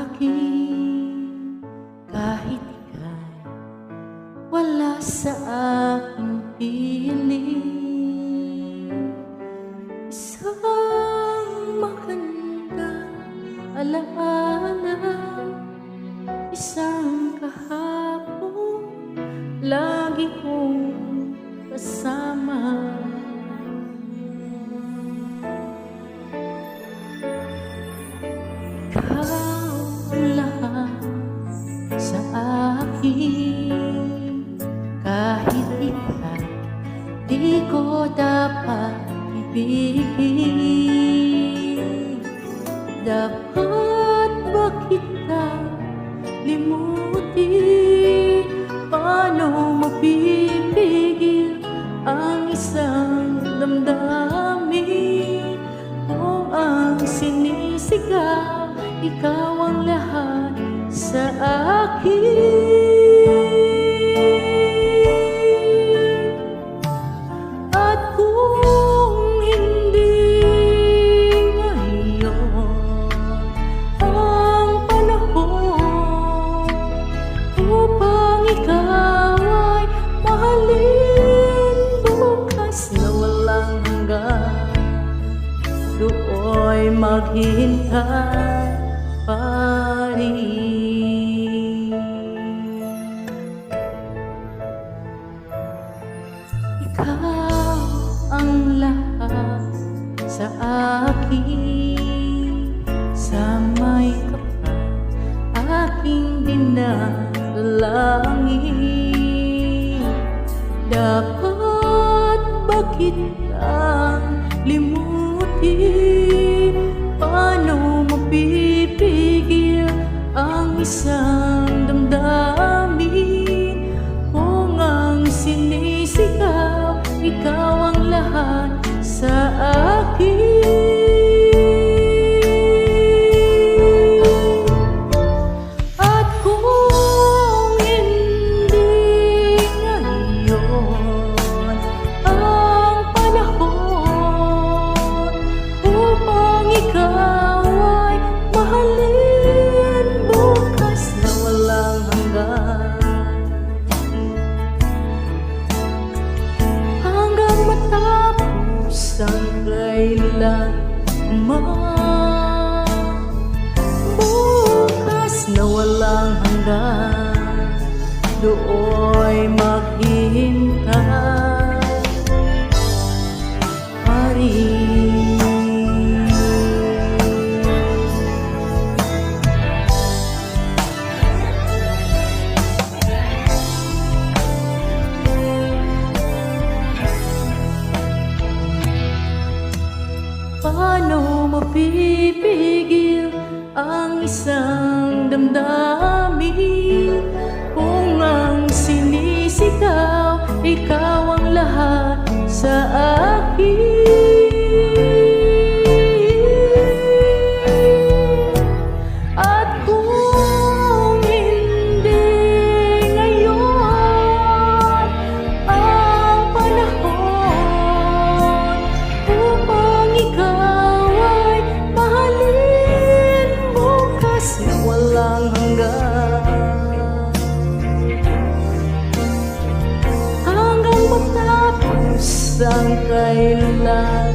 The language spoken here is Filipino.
akin, kahit ika'y wala sa aking piling. Isang magandang alaala, isang kahapon lagi kong kasama. Ikaw ang lahat sa akin, kahit ika'y di ko dapat ibigin. Dapat ba kita limutin? Paano mapipigil ang isang damdamin kung ang sinisigaw ikaw ang lahat sa akin? At kung hindi ngayon ang panahon upang ikaw ay mahalin, bukas na walang hanggan do'y maghihintay pa rin. Ikaw ang lahat sa akin, samay ka pa aking dinadalangin. Dapat ba kitang limutin? Paano mapipigil ang isang damdamin kung ang sinisigaw ikaw ang lahat sa akin? At kung hindi ngayon ang panahon upang ikaw ay mahalin, bukas na walang hanggan, hanggang matapos ang kailanman, bukas na walang hanggan do'y maghihintay pa rin. Paano mapipigil ang isang damdamin kung ang sinisigaw ikaw ang lahat sa akin? At kung hindi ngayon ang panahon upang ikaw ay mahalin, bukas na walang hanggan, hanggang matapos ang kailanman,